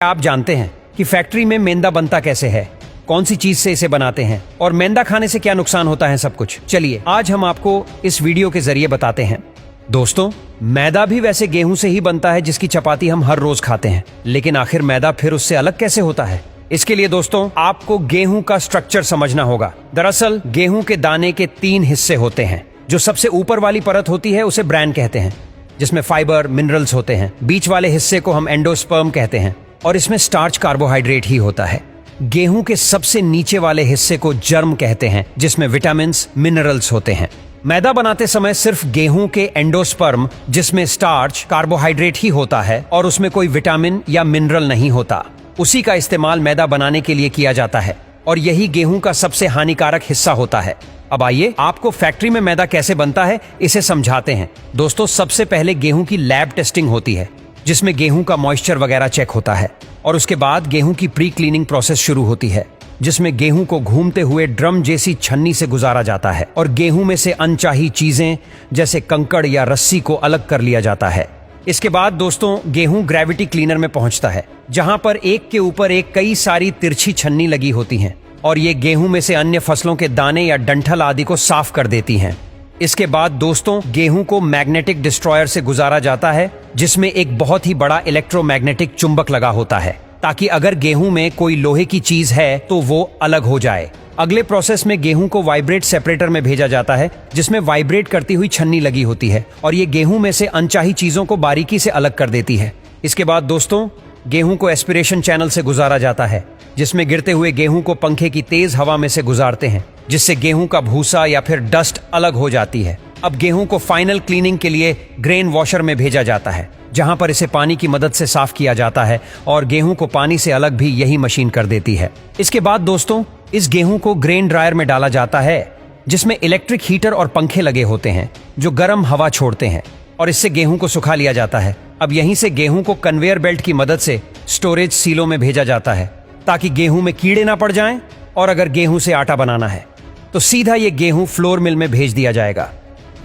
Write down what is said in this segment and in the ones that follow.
आप जानते हैं कि फैक्ट्री में मैदा बनता कैसे है, कौन सी चीज से इसे बनाते हैं और मैदा खाने से क्या नुकसान होता है, सब कुछ। चलिए आज हम आपको इस वीडियो के जरिए बताते हैं। दोस्तों, मैदा भी वैसे गेहूं से ही बनता है जिसकी चपाती हम हर रोज खाते हैं, लेकिन आखिर मैदा फिर उससे अलग कैसे होता है? इसके लिए दोस्तों आपको गेहूं का स्ट्रक्चर समझना होगा। दरअसल गेहूं के दाने के 3 हिस्से होते हैं। जो सबसे ऊपर वाली परत होती है उसे ब्रैन कहते हैं, जिसमें फाइबर मिनरल्स होते हैं। बीच वाले हिस्से को हम एंडोस्पर्म कहते हैं और इसमें स्टार्च कार्बोहाइड्रेट ही होता है। गेहूं के सबसे नीचे वाले हिस्से को जर्म कहते हैं, जिसमें विटामिन मिनरल्स होते हैं। मैदा बनाते समय सिर्फ गेहूं के एंडोस्पर्म, जिसमें स्टार्च कार्बोहाइड्रेट ही होता है और उसमें कोई विटामिन या मिनरल नहीं होता, उसी का इस्तेमाल मैदा बनाने के लिए किया जाता है और यही गेहूं का सबसे हानिकारक हिस्सा होता है। अब आइए आपको फैक्ट्री में मैदा कैसे बनता है इसे समझाते हैं। दोस्तों, सबसे पहले गेहूं की लैब टेस्टिंग होती है, जिसमें गेहूं का मॉइस्चर वगैरह चेक होता है और उसके बाद गेहूं की प्री क्लीनिंग प्रोसेस शुरू होती है, जिसमें गेहूं को घूमते हुए ड्रम जैसी छन्नी से गुजारा जाता है और गेहूं में से अनचाही चीजें जैसे कंकड़ या रस्सी को अलग कर लिया जाता है। इसके बाद दोस्तों गेहूं ग्रेविटी क्लीनर में पहुंचता है, जहां पर एक के ऊपर एक कई सारी तिरछी छन्नी लगी होती हैं और ये गेहूं में से अन्य फसलों के दाने या डंठल आदि को साफ कर देती हैं। इसके बाद दोस्तों गेहूं को मैग्नेटिक डिस्ट्रॉयर से गुजारा जाता है, जिसमें एक बहुत ही बड़ा इलेक्ट्रोमैग्नेटिक चुंबक लगा होता है, ताकि अगर गेहूं में कोई लोहे की चीज है तो वो अलग हो जाए। अगले प्रोसेस में गेहूं को वाइब्रेट सेपरेटर में भेजा जाता है, जिसमें वाइब्रेट करती हुई छन्नी लगी होती है और ये गेहूं में से अनचाही चीजों को बारीकी से अलग कर देती है। इसके बाद दोस्तों गेहूं को एस्पिरेशन चैनल से गुजारा जाता है, जिसमें गिरते हुए गेहूं को पंखे की तेज हवा में से गुजारते हैं, जिससे गेहूं का भूसा या फिर डस्ट अलग हो जाती है। अब गेहूं को फाइनल क्लीनिंग के लिए ग्रेन वॉशर में भेजा जाता है, जहां पर इसे पानी की मदद से साफ किया जाता है और गेहूं को पानी से अलग भी यही मशीन कर देती है। इसके बाद दोस्तों इस गेहूं को ग्रेन ड्रायर में डाला जाता है, जिसमें इलेक्ट्रिक हीटर और पंखे लगे होते हैं जो गर्म हवा छोड़ते हैं और इससे गेहूं को सुखा लिया जाता है। अब यहीं से गेहूं को कन्वेयर बेल्ट की मदद से स्टोरेज सीलों में भेजा जाता है, ताकि गेहूं में कीड़े ना पड़ जाएं और अगर गेहूं से आटा बनाना है तो सीधा ये गेहूं फ्लोर मिल में भेज दिया जाएगा।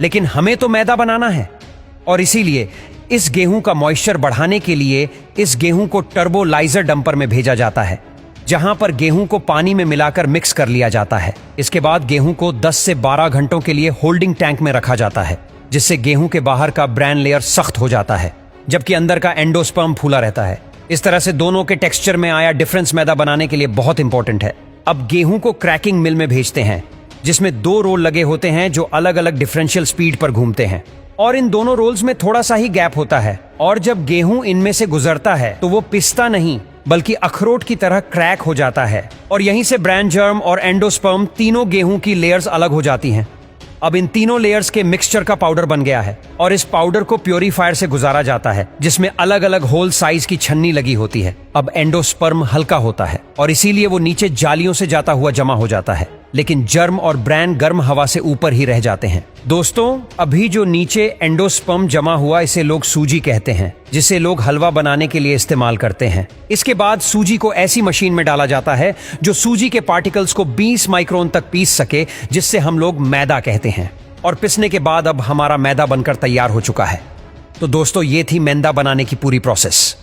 लेकिन हमें तो मैदा बनाना है और इसीलिए इस गेहूं का मॉइस्चर बढ़ाने के लिए इस गेहूं को टर्बोलाइजर डंपर में भेजा जाता है, जहां पर गेहूं को पानी में मिलाकर मिक्स कर लिया जाता है। इसके बाद गेहूं को 10 से 12 घंटों के लिए होल्डिंग टैंक में रखा जाता है, जिससे गेहूं के बाहर का ब्रैन लेयर सख्त हो जाता है, जबकि अंदर का एंडोस्पर्म फूला रहता है। इस तरह से दोनों के टेक्सचर में आया डिफरेंस मैदा बनाने के लिए बहुत इंपॉर्टेंट है। अब गेहूं को क्रैकिंग मिल में भेजते हैं, जिसमें 2 रोल लगे होते हैं जो अलग अलग डिफरेंशियल स्पीड पर घूमते हैं और इन दोनों रोल्स में थोड़ा सा ही गैप होता है और जब गेहूं इनमें से गुजरता है तो वो पिसता नहीं बल्कि अखरोट की तरह क्रैक हो जाता है और यहीं से ब्रैन जर्म और एंडोस्पर्म तीनों गेहूं की लेयर्स अलग हो जाती हैं। अब इन तीनों लेयर्स के मिक्सचर का पाउडर बन गया है और इस पाउडर को प्योरीफायर से गुजारा जाता है, जिसमें अलग अलग होल साइज की छन्नी लगी होती है। अब एंडोस्पर्म हल्का होता है और इसीलिए वो नीचे जालियों से जाता हुआ जमा हो जाता है, लेकिन जर्म और ब्रैन गर्म हवा से ऊपर ही रह जाते हैं। दोस्तों, अभी जो नीचे एंडोस्पर्म जमा हुआ इसे लोग सूजी कहते हैं, जिसे लोग हलवा बनाने के लिए इस्तेमाल करते हैं। इसके बाद सूजी को ऐसी मशीन में डाला जाता है जो सूजी के पार्टिकल्स को 20 माइक्रोन तक पीस सके, जिससे हम लोग मैदा कहते हैं। और पिसने के बाद अब हमारा मैदा बनकर तैयार हो चुका है। तो दोस्तों ये थी मैदा बनाने की पूरी प्रोसेस।